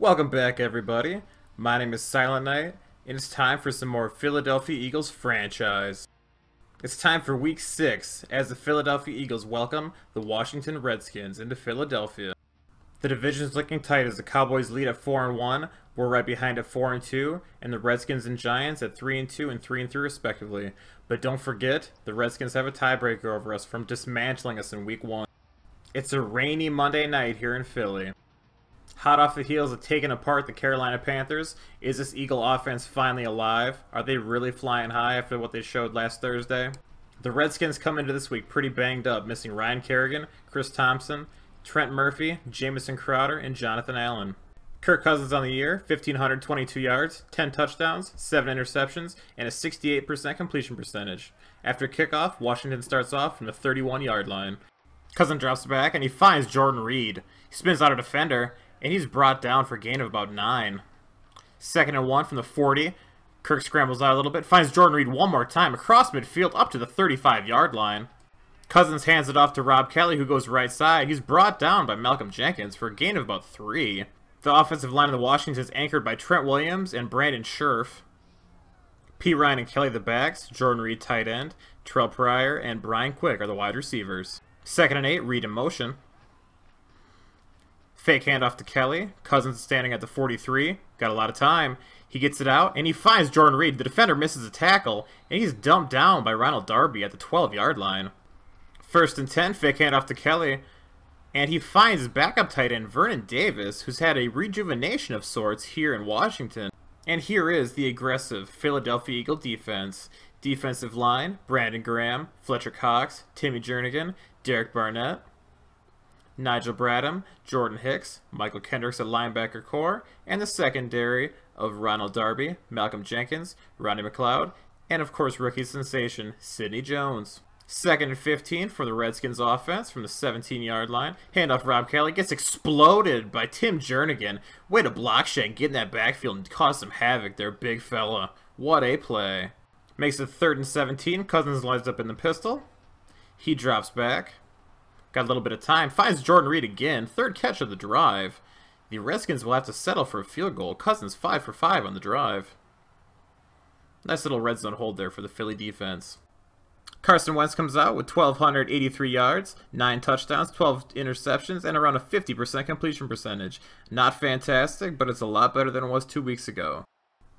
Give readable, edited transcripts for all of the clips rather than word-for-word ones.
Welcome back, everybody. My name is Silent Knight, and it's time for some more Philadelphia Eagles franchise. It's time for Week 6, as the Philadelphia Eagles welcome the Washington Redskins into Philadelphia. The division's looking tight as the Cowboys lead at 4-1, we're right behind at 4-2, and the Redskins and Giants at 3-2 and 3-3 respectively. But don't forget, the Redskins have a tiebreaker over us from dismantling us in Week 1. It's a rainy Monday night here in Philly. Hot off the heels of taking apart the Carolina Panthers, is this Eagle offense finally alive? Are they really flying high after what they showed last Thursday? The Redskins come into this week pretty banged up, missing Ryan Kerrigan, Chris Thompson, Trent Murphy, Jamison Crowder, and Jonathan Allen. Kirk Cousins on the year, 1,522 yards, 10 touchdowns, 7 interceptions, and a 68% completion percentage. After kickoff, Washington starts off from the 31-yard line. Cousins drops back, and he finds Jordan Reed. He spins out a defender, and he's brought down for a gain of about 9. 2nd and 1 from the 40. Kirk scrambles out a little bit, finds Jordan Reed one more time across midfield up to the 35-yard line. Cousins hands it off to Rob Kelly, who goes right side. He's brought down by Malcolm Jenkins for a gain of about 3. The offensive line of the Washington is anchored by Trent Williams and Brandon Scherf. P. Ryan and Kelly the backs, Jordan Reed tight end, Terrell Pryor and Brian Quick are the wide receivers. 2nd and 8, Reed in motion. Fake handoff to Kelly. Cousins is standing at the 43. Got a lot of time. He gets it out, and he finds Jordan Reed. The defender misses a tackle, and he's dumped down by Ronald Darby at the 12-yard line. 1st and 10, fake handoff to Kelly. And he finds his backup tight end, Vernon Davis, who's had a rejuvenation of sorts here in Washington. And here is the aggressive Philadelphia Eagle defense. Defensive line, Brandon Graham, Fletcher Cox, Timmy Jernigan, Derek Barnett, Nigel Bradham, Jordan Hicks, Michael Kendricks at linebacker core, and the secondary of Ronald Darby, Malcolm Jenkins, Ronnie McLeod, and of course rookie sensation, Sidney Jones. 2nd and 15 for the Redskins offense from the 17-yard line. Handoff Rob Kelly gets exploded by Tim Jernigan. Way to block Shank, get in that backfield and cause some havoc there, big fella. What a play. Makes it 3rd and 17. Cousins lines up in the pistol. He drops back. Got a little bit of time. Finds Jordan Reed again. 3rd catch of the drive. The Redskins will have to settle for a field goal. Cousins 5 for 5 on the drive. Nice little red zone hold there for the Philly defense. Carson Wentz comes out with 1,283 yards, 9 touchdowns, 12 interceptions, and around a 50% completion percentage. Not fantastic, but it's a lot better than it was 2 weeks ago.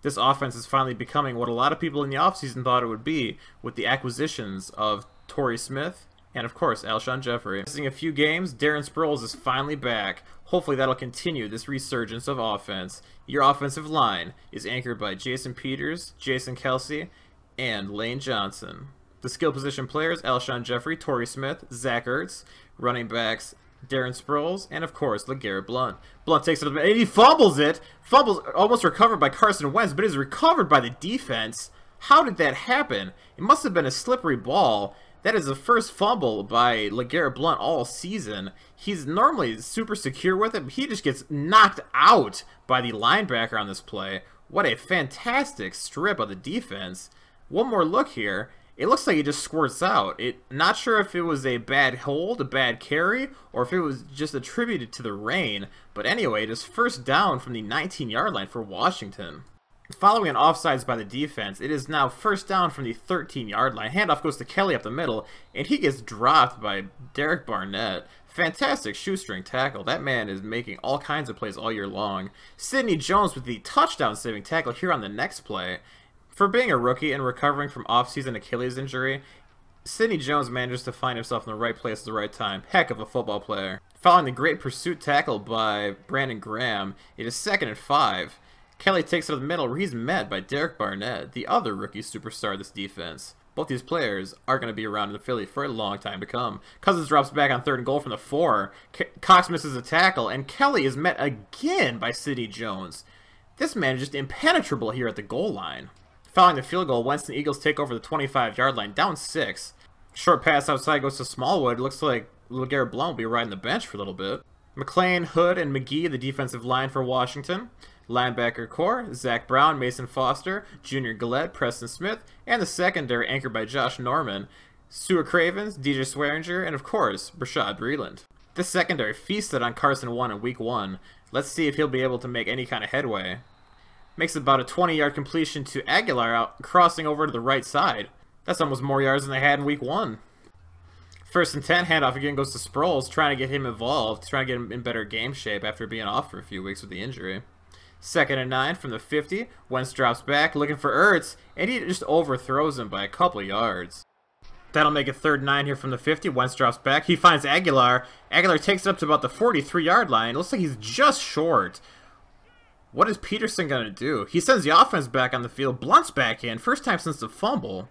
This offense is finally becoming what a lot of people in the offseason thought it would be with the acquisitions of Torrey Smith and, of course, Alshon Jeffrey. Missing a few games, Darren Sproles is finally back. Hopefully that'll continue this resurgence of offense. Your offensive line is anchored by Jason Peters, Jason Kelsey, and Lane Johnson. The skill position players, Alshon Jeffrey, Torrey Smith, Zach Ertz. Running backs, Darren Sproles, and of course, LeGarrette Blount. Blount takes it, and he fumbles it. Fumbles, almost recovered by Carson Wentz, but is recovered by the defense. How did that happen? It must have been a slippery ball. That is the first fumble by LeGarrette Blount all season. He's normally super secure with it, but he just gets knocked out by the linebacker on this play. What a fantastic strip of the defense. One more look here. It looks like he just squirts out. Not sure if it was a bad hold, a bad carry, or if it was just attributed to the rain. But anyway, it is 1st down from the 19-yard line for Washington. Following an offsides by the defense, it is now 1st down from the 13-yard line. Handoff goes to Kelly up the middle, and he gets dropped by Derek Barnett. Fantastic shoestring tackle. That man is making all kinds of plays all year long. Sidney Jones with the touchdown-saving tackle here on the next play. For being a rookie and recovering from off-season Achilles injury, Sidney Jones manages to find himself in the right place at the right time. Heck of a football player. Following the great pursuit tackle by Brandon Graham, it is 2nd and 5. Kelly takes it to the middle where he's met by Derek Barnett, the other rookie superstar of this defense. Both these players are going to be around in Philly for a long time to come. Cousins drops back on 3rd and goal from the 4. Cox misses a tackle, and Kelly is met again by Sidney Jones. This man is just impenetrable here at the goal line. Following the field goal, Wentz and the Eagles take over the 25-yard line, down 6. Short pass outside goes to Smallwood. Looks like LeGarrette Blount will be riding the bench for a little bit. McLean, Hood, and McGee, the defensive line for Washington. Linebacker core, Zach Brown, Mason Foster, Junior Gillette, Preston Smith, and the secondary anchored by Josh Norman, Stuart Cravens, DJ Swearinger, and of course, Brashad Breeland. This secondary feasted on Carson 1 in Week 1. Let's see if he'll be able to make any kind of headway. Makes about a 20-yard completion to Aguilar out, crossing over to the right side. That's almost more yards than they had in week 1. First and 10, handoff again goes to Sproles, trying to get him involved, trying to get him in better game shape after being off for a few weeks with the injury. Second and 9 from the 50, Wentz drops back, looking for Ertz, and he just overthrows him by a couple yards. That'll make it 3rd and 9 here from the 50, Wentz drops back, he finds Aguilar. Aguilar takes it up to about the 43-yard line. It looks like he's just short. What is Peterson going to do? He sends the offense back on the field. Blunt's back in. First time since the fumble.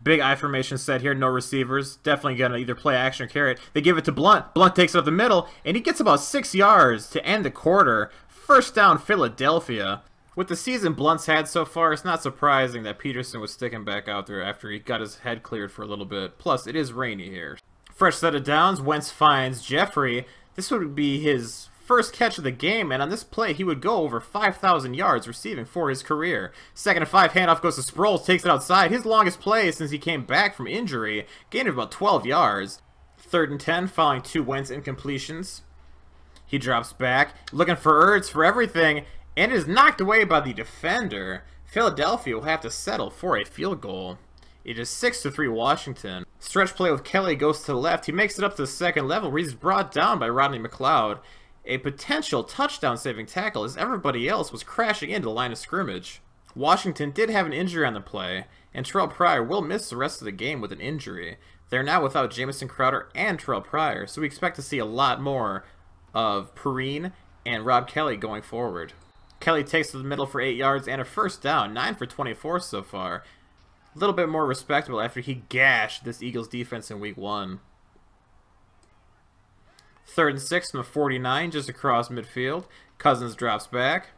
Big I formation set here. No receivers. Definitely going to either play action or carry it. They give it to Blunt. Blunt takes it up the middle, and he gets about 6 yards to end the quarter. First down, Philadelphia. With the season Blunt's had so far, it's not surprising that Peterson was sticking back out there after he got his head cleared for a little bit. Plus, it is rainy here. Fresh set of downs. Wentz finds Jeffrey. This would be his first catch of the game, and on this play, he would go over 5,000 yards receiving for his career. 2nd and 5, handoff goes to Sproles, takes it outside. His longest play since he came back from injury, gained about 12 yards. 3rd and 10, following 2 Wentz incompletions. He drops back, looking for Ertz for everything, and is knocked away by the defender. Philadelphia will have to settle for a field goal. It is 6-3 Washington. Stretch play with Kelly goes to the left. He makes it up to the second level where he's brought down by Rodney McLeod. A potential touchdown-saving tackle as everybody else was crashing into the line of scrimmage. Washington did have an injury on the play, and Terrell Pryor will miss the rest of the game with an injury. They're now without Jamison Crowder and Terrell Pryor, so we expect to see a lot more of Perrine and Rob Kelly going forward. Kelly takes to the middle for 8 yards and a first down, 9 for 24 so far. A little bit more respectable after he gashed this Eagles defense in week 1. 3rd and 6 from the 49, just across midfield. Cousins drops back.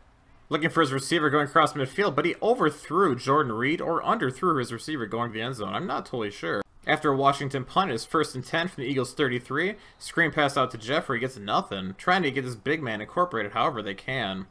Looking for his receiver going across midfield, but he overthrew Jordan Reed or underthrew his receiver going to the end zone. I'm not totally sure. After a Washington punt, it's 1st and 10 from the Eagles 33. Screen pass out to Jeffrey, gets nothing. Trying to get this big man incorporated however they can.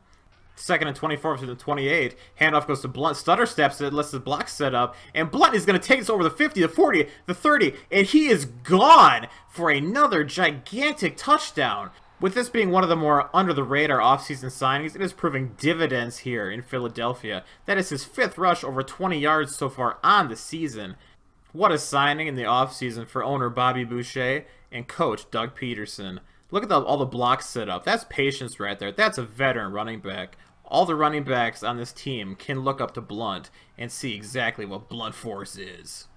2nd and 24 to the 28. Handoff goes to Blunt. Stutter steps it, lets the block set up. And Blunt is going to take this over the 50, the 40, the 30. And he is gone for another gigantic touchdown. With this being one of the more under-the-radar offseason signings, it is proving dividends here in Philadelphia. That is his 5th rush over 20 yards so far on the season. What a signing in the offseason for owner Bobby Boucher and coach Doug Peterson. Look at all the blocks set up. That's patience right there. That's a veteran running back. All the running backs on this team can look up to Blunt and see exactly what blunt force is.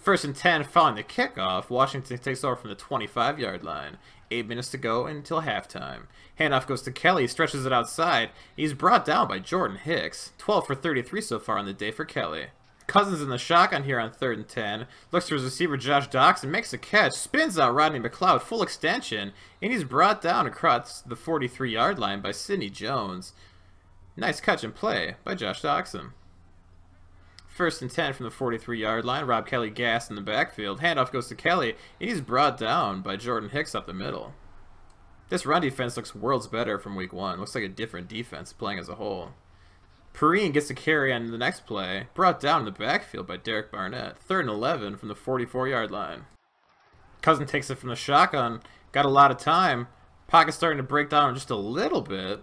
1st and 10 following the kickoff. Washington takes over from the 25-yard line. 8 minutes to go until halftime. Handoff goes to Kelly, stretches it outside. He's brought down by Jordan Hicks. 12 for 33 so far on the day for Kelly. Cousins in the shotgun here on 3rd and 10. Looks for his receiver Josh Doxson, makes a catch, spins out Rodney McLeod, full extension, and he's brought down across the 43-yard line by Sidney Jones. Nice catch and play by Josh Doxson. 1st and 10 from the 43-yard line. Rob Kelly gassed in the backfield. Handoff goes to Kelly, and he's brought down by Jordan Hicks up the middle. This run defense looks worlds better from week 1. Looks like a different defense playing as a whole. Perrine gets a carry on the next play, brought down in the backfield by Derek Barnett. 3rd and 11 from the 44-yard line. Cousin takes it from the shotgun, got a lot of time. Pocket's starting to break down just a little bit.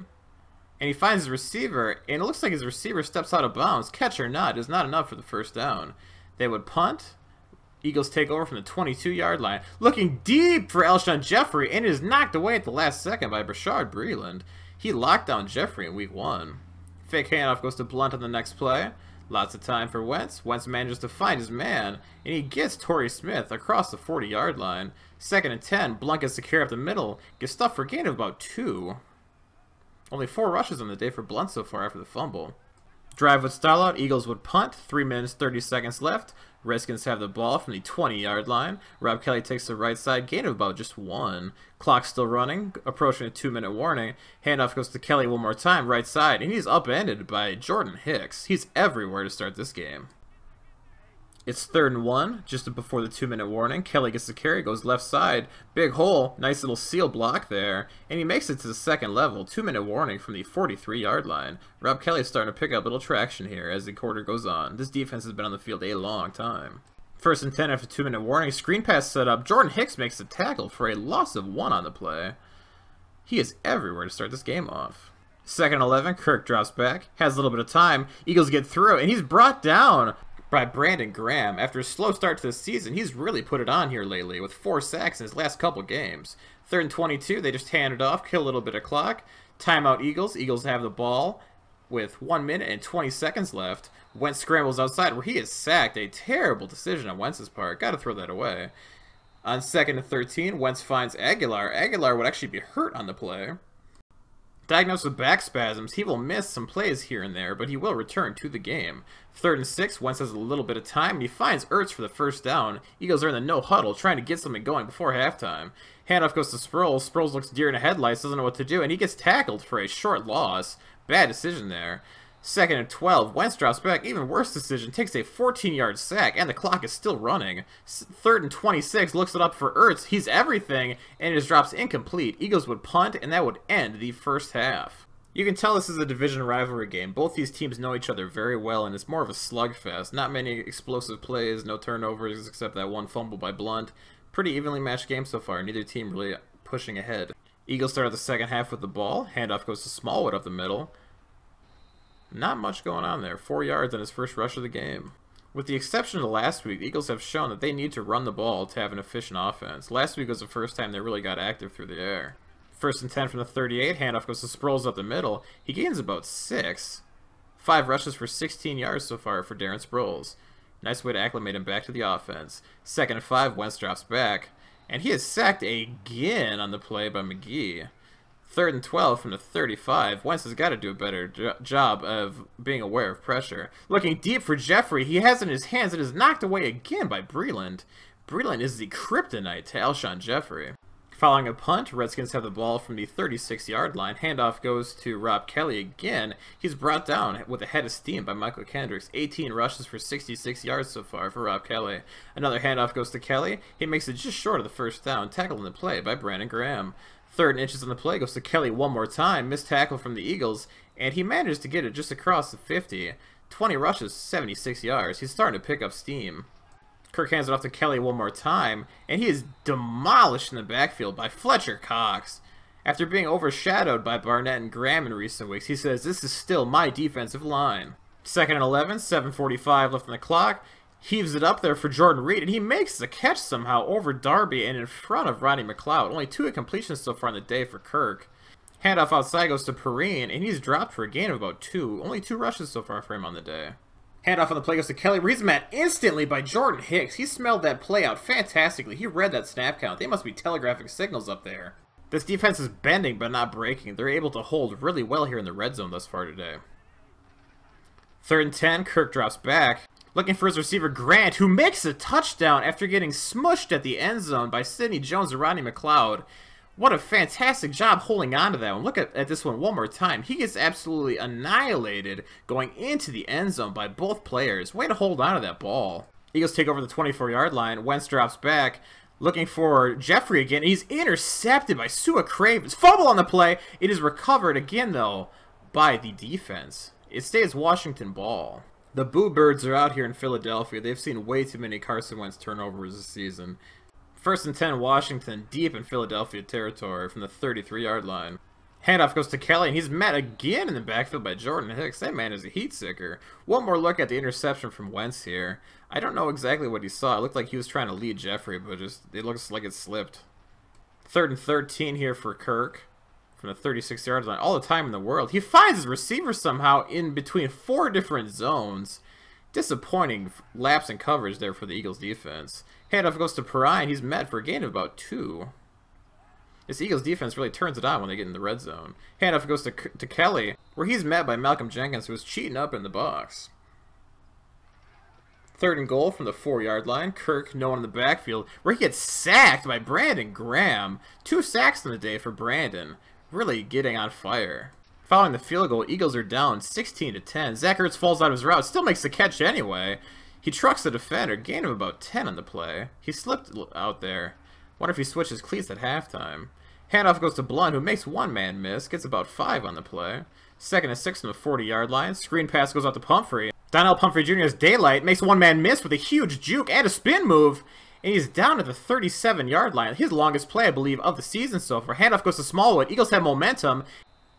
And he finds his receiver, and it looks like his receiver steps out of bounds. Catch or not, is not enough for the first down. They would punt. Eagles take over from the 22-yard line. Looking deep for Alshon Jeffrey, and is knocked away at the last second by Brashard Breeland. He locked down Jeffrey in week 1. Fake handoff goes to Blunt on the next play. Lots of time for Wentz. Wentz manages to find his man, and he gets Torrey Smith across the 40-yard line. 2nd and 10. Blunt gets the carry up the middle. Gets stuffed for a gain of about 2. Only 4 rushes on the day for Blunt so far after the fumble. Drive would stall out. Eagles would punt. 3 minutes, 30 seconds left. Redskins have the ball from the 20-yard line. Rob Kelly takes the right side. Gain of about just 1. Clock still running. Approaching a 2-minute warning. Handoff goes to Kelly one more time. Right side. And he's upended by Jordan Hicks. He's everywhere to start this game. It's 3rd and 1, just before the 2-minute warning. Kelly gets the carry, goes left side. Big hole, nice little seal block there. And he makes it to the second level. 2-minute warning from the 43-yard line. Rob Kelly's starting to pick up little traction here as the quarter goes on. This defense has been on the field a long time. 1st and 10 after 2-minute warning. Screen pass set up. Jordan Hicks makes a tackle for a loss of 1 on the play. He is everywhere to start this game off. 2nd and 11, Kirk drops back, has a little bit of time. Eagles get through, and he's brought down by Brandon Graham. After a slow start to the season, he's really put it on here lately with 4 sacks in his last couple games. 3rd and 22, they just hand it off, kill a little bit of clock. Timeout Eagles. Eagles have the ball with 1 minute and 20 seconds left. Wentz scrambles outside where he is sacked. A terrible decision on Wentz's part. Got to throw that away. On 2nd and 13, Wentz finds Aguilar. Aguilar would actually be hurt on the play. Diagnosed with back spasms, he will miss some plays here and there, but he will return to the game. 3rd and 6, Wentz has a little bit of time, and he finds Ertz for the first down. Eagles are in the no huddle, trying to get something going before halftime. Handoff goes to Sproles. Sproles looks deer in the headlights, doesn't know what to do, and he gets tackled for a short loss. Bad decision there. 2nd and 12, Wentz drops back. Even worse decision, takes a 14-yard sack, and the clock is still running. 3rd and 26, looks it up for Ertz. He's everything, and it just drops incomplete. Eagles would punt, and that would end the first half. You can tell this is a division rivalry game. Both these teams know each other very well, and it's more of a slugfest. Not many explosive plays, no turnovers, except that one fumble by Blunt. Pretty evenly matched game so far, neither team really pushing ahead. Eagles start the second half with the ball. Handoff goes to Smallwood up the middle. Not much going on there. 4 yards on his first rush of the game. With the exception of last week, the Eagles have shown that they need to run the ball to have an efficient offense. Last week was the first time they really got active through the air. 1st and 10 from the 38. Handoff goes to Sproles up the middle. He gains about 6. 5 rushes for 16 yards so far for Darren Sproles. Nice way to acclimate him back to the offense. 2nd and 5. Wentz drops back. And he is sacked again on the play by McGee. 3rd and 12 from the 35. Wentz has got to do a better job of being aware of pressure. Looking deep for Jeffrey. He has it in his hands. It is knocked away again by Breland. Breland is the kryptonite to Alshon Jeffrey. Following a punt, Redskins have the ball from the 36-yard line. Handoff goes to Rob Kelly again. He's brought down with a head of steam by Michael Kendricks. 18 rushes for 66 yards so far for Rob Kelly. Another handoff goes to Kelly. He makes it just short of the first down. Tackled in the play by Brandon Graham. 3rd and inches on the play goes to Kelly one more time. Missed tackle from the Eagles, and he manages to get it just across the 50. 20 rushes, 76 yards. He's starting to pick up steam. Kirk hands it off to Kelly one more time, and he is demolished in the backfield by Fletcher Cox. After being overshadowed by Barnett and Graham in recent weeks, he says, "This is still my defensive line." 2nd and 11, 7:45 left on the clock. Heaves it up there for Jordan Reed, and he makes the catch somehow over Darby and in front of Rodney McLeod. Only 2 incompletions so far in the day for Kirk. Handoff outside goes to Perrine, and he's dropped for a gain of about 2. Only 2 rushes so far for him on the day. Handoff on the play goes to Kelly, where he's met instantly by Jordan Hicks. He smelled that play out fantastically. He read that snap count. They must be telegraphing signals up there. This defense is bending but not breaking. They're able to hold really well here in the red zone thus far today. 3rd and 10, Kirk drops back. Looking for his receiver, Grant, who makes a touchdown after getting smushed at the end zone by Sidney Jones and Rodney McLeod. What a fantastic job holding on to that one. Look at this one more time. He gets absolutely annihilated going into the end zone by both players. Way to hold on to that ball. Eagles take over the 24-yard line. Wentz drops back. Looking for Jeffrey again. He's intercepted by Sua Cravens. Fumble on the play. It is recovered again, though, by the defense. It stays Washington ball. The Boo Birds are out here in Philadelphia. They've seen way too many Carson Wentz turnovers this season. 1st and 10, Washington, deep in Philadelphia territory from the 33-yard line. Handoff goes to Kelly, and he's met again in the backfield by Jordan Hicks. That man is a heat seeker. One more look at the interception from Wentz here. I don't know exactly what he saw. It looked like he was trying to lead Jeffrey, but it looks like it slipped. 3rd and 13 here for Kirk from the 36-yard line. All the time in the world. He finds his receiver somehow in between 4 different zones. Disappointing lapse in coverage there for the Eagles defense. Handoff goes to Perrine. He's met for a gain of about 2. This Eagles defense really turns it on when they get in the red zone. Handoff goes to Kelly, where he's met by Malcolm Jenkins, who is cheating up in the box. 3rd and goal from the 4-yard line. Kirk, no one in the backfield, where he gets sacked by Brandon Graham. 2 sacks in the day for Brandon. Really getting on fire. Following the field goal, Eagles are down 16-10. Zach Ertz falls out of his route, still makes the catch anyway. He trucks the defender, gain of about 10 on the play. He slipped out there. Wonder if he switches cleats at halftime. Handoff goes to Blunt, who makes one man miss, gets about 5 on the play. 2nd and 6 from the 40-yard line. Screen pass goes out to Pumphrey. Donnell Pumphrey Jr. has daylight, makes one man miss with a huge juke and a spin move. And he's down at the 37-yard line. His longest play, I believe, of the season so far. Handoff goes to Smallwood. Eagles have momentum.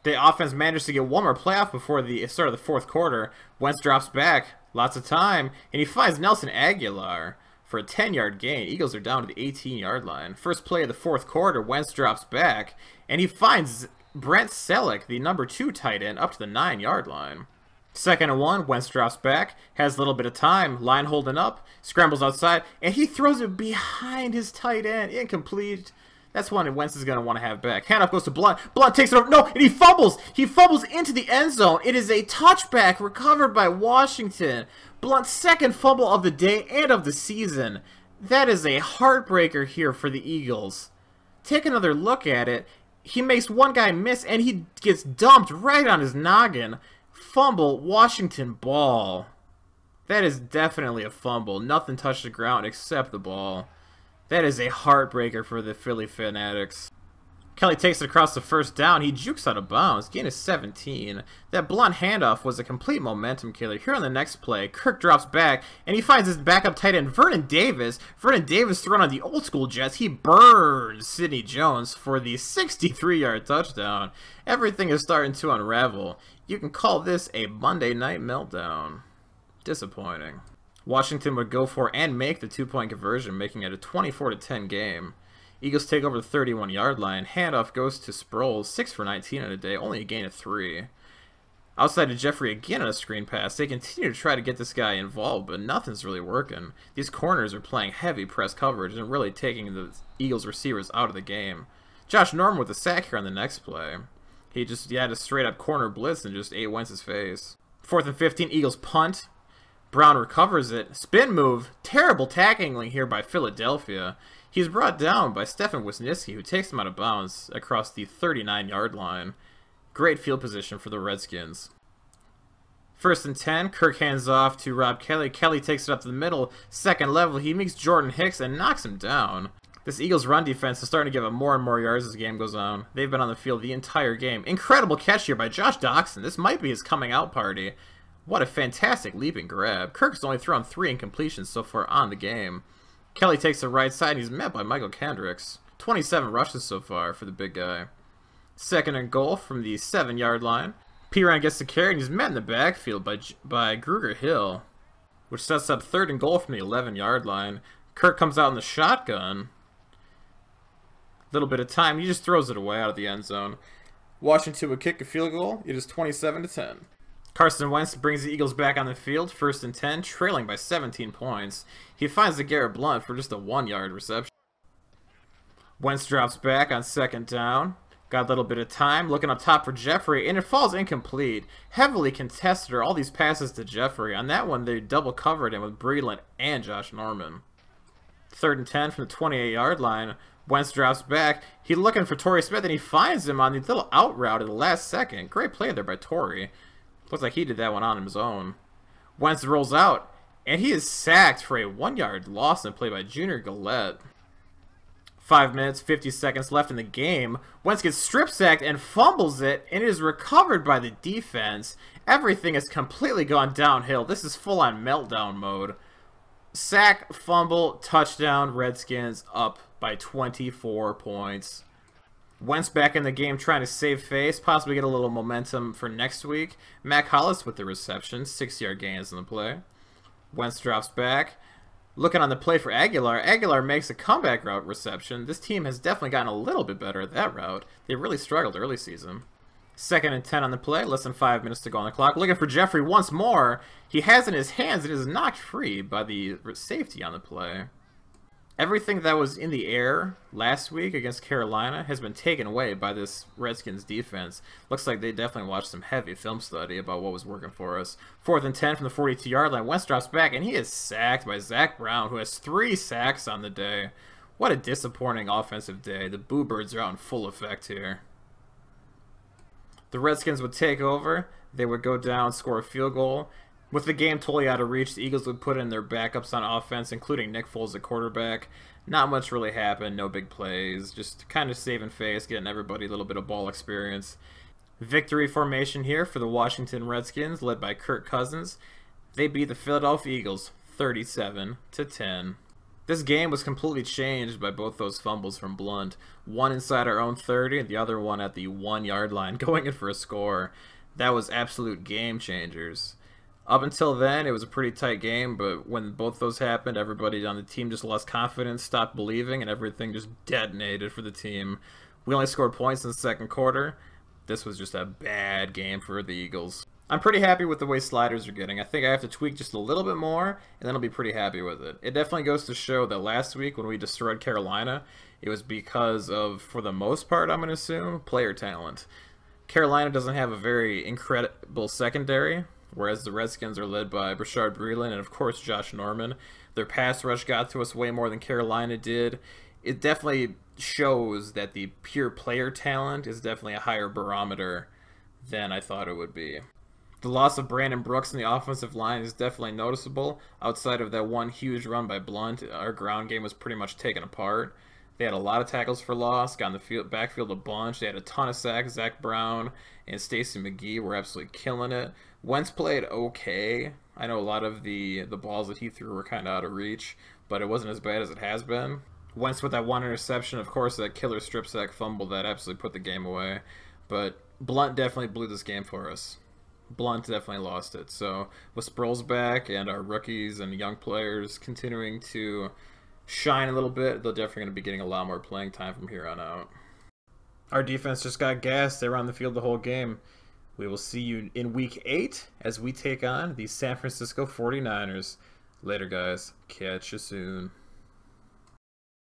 The offense managed to get one more playoff before the start of the fourth quarter. Wentz drops back, lots of time, and he finds Nelson Aguilar for a 10-yard gain. Eagles are down to the 18-yard line. First play of the fourth quarter, Wentz drops back, and he finds Brent Selleck, the number 2 tight end, up to the 9-yard line. 2nd and 1, Wentz drops back, has a little bit of time, line holding up, scrambles outside, and he throws it behind his tight end, incomplete. That's one Wentz is going to want to have back. Handoff goes to Blunt. Blunt takes it over. No, and he fumbles. He fumbles into the end zone. It is a touchback recovered by Washington. Blunt's 2nd fumble of the day and of the season. That is a heartbreaker here for the Eagles. Take another look at it. He makes one guy miss, and he gets dumped right on his noggin. Fumble, Washington ball. That is definitely a fumble. Nothing touched the ground except the ball. That is a heartbreaker for the Philly Fanatics. Kelly takes it across the first down. He jukes out of bounds. Gain is 17. That Blunt handoff was a complete momentum killer. Here on the next play, Kirk drops back, and he finds his backup tight end, Vernon Davis. Vernon Davis thrown on the old school Jets. He burns Sidney Jones for the 63-yard touchdown. Everything is starting to unravel. You can call this a Monday night meltdown. Disappointing. Washington would go for and make the 2-point conversion, making it a 24-10 game. Eagles take over the 31-yard line. Handoff goes to Sproles, 6 for 19 on a day, only a gain of 3. Outside to Jeffrey again on a screen pass. They continue to try to get this guy involved, but nothing's really working. These corners are playing heavy press coverage and really taking the Eagles receivers out of the game. Josh Norman with a sack here on the next play. He had a straight-up corner blitz and just ate Wentz's face. 4th and 15, Eagles punt. Brown recovers it. Spin move. Terrible tackling here by Philadelphia. He's brought down by Stefan Wisniewski, who takes him out of bounds across the 39-yard line. Great field position for the Redskins. 1st and 10, Kirk hands off to Rob Kelly. Kelly takes it up to the middle. 2nd level, he meets Jordan Hicks and knocks him down. This Eagles run defense is starting to give him more and more yards as the game goes on. They've been on the field the entire game. Incredible catch here by Josh Doxson. This might be his coming out party. What a fantastic leaping grab. Kirk's only thrown 3 incompletions so far on the game. Kelly takes the right side, and he's met by Michael Kendricks. 27 rushes so far for the big guy. 2nd and goal from the 7-yard line. Piran gets the carry, and he's met in the backfield by Gruger Hill, which sets up 3rd and goal from the 11-yard line. Kirk comes out in the shotgun. Little bit of time. He just throws it away out of the end zone. Washington would kick a field goal. It is 27-10. Carson Wentz brings the Eagles back on the field, 1st and 10, trailing by 17 points. He finds the Garrett Blunt for just a 1-yard reception. Wentz drops back on 2nd down. Got a little bit of time, looking up top for Jeffrey, and it falls incomplete. Heavily contested are all these passes to Jeffrey. On that one, they double covered him with Breland and Josh Norman. 3rd and 10 from the 28-yard line. Wentz drops back. He's looking for Torrey Smith, and he finds him on the little out route at the last second. Great play there by Torrey. Looks like he did that one on his own. Wentz rolls out, and he is sacked for a 1-yard loss in play by Junior Gillette. 5 minutes, 50 seconds left in the game. Wentz gets strip sacked and fumbles it, and it is recovered by the defense. Everything has completely gone downhill. This is full-on meltdown mode. Sack, fumble, touchdown, Redskins up by 24 points. Wentz back in the game trying to save face, possibly get a little momentum for next week. Mac Hollis with the reception, 6-yard gains in the play. Wentz drops back. Looking on the play for Aguilar. Aguilar makes a comeback route reception. This team has definitely gotten a little bit better at that route. They really struggled early season. 2nd and 10 on the play, less than 5 minutes to go on the clock. Looking for Jeffrey once more. He has it in his hands and is knocked free by the safety on the play. Everything that was in the air last week against Carolina has been taken away by this Redskins defense. Looks like they definitely watched some heavy film study about what was working for us. 4th and 10 from the 42-yard line. Wentz drops back, and he is sacked by Zach Brown, who has 3 sacks on the day. What a disappointing offensive day. The Boo Birds are out in full effect here. The Redskins would take over. They would go down, score a field goal. With the game totally out of reach, the Eagles would put in their backups on offense, including Nick Foles at quarterback. Not much really happened, no big plays, just kind of saving face, getting everybody a little bit of ball experience. Victory formation here for the Washington Redskins, led by Kirk Cousins. They beat the Philadelphia Eagles 37-10. This game was completely changed by both those fumbles from Blunt. One inside our own 30 and the other one at the 1-yard line going in for a score. That was absolute game changers. Up until then, it was a pretty tight game, but when both those happened, everybody on the team just lost confidence, stopped believing, and everything just detonated for the team. We only scored points in the second quarter. This was just a bad game for the Eagles. I'm pretty happy with the way sliders are getting. I think I have to tweak just a little bit more, and then I'll be pretty happy with it. It definitely goes to show that last week when we destroyed Carolina, it was because of, for the most part, I'm going to assume, player talent. Carolina doesn't have a very incredible secondary, whereas the Redskins are led by Brashard Breeland and, of course, Josh Norman. Their pass rush got to us way more than Carolina did. It definitely shows that the pure player talent is definitely a higher barometer than I thought it would be. The loss of Brandon Brooks in the offensive line is definitely noticeable. Outside of that one huge run by Blunt, our ground game was pretty much taken apart. They had a lot of tackles for loss, got in the backfield a bunch. They had a ton of sacks. Zach Brown and Stacy McGee were absolutely killing it. Wentz played okay. I know a lot of the balls that he threw were kind of out of reach, but it wasn't as bad as it has been. Wentz with that one interception, of course, that killer strip sack fumble that absolutely put the game away. But Blunt definitely blew this game for us. Blunt definitely lost it. So with Sproles back and our rookies and young players continuing to shine a little bit, they're definitely going to be getting a lot more playing time from here on out. Our defense just got gassed. They were on the field the whole game. We will see you in Week 8 as we take on the San Francisco 49ers. Later, guys. Catch you soon.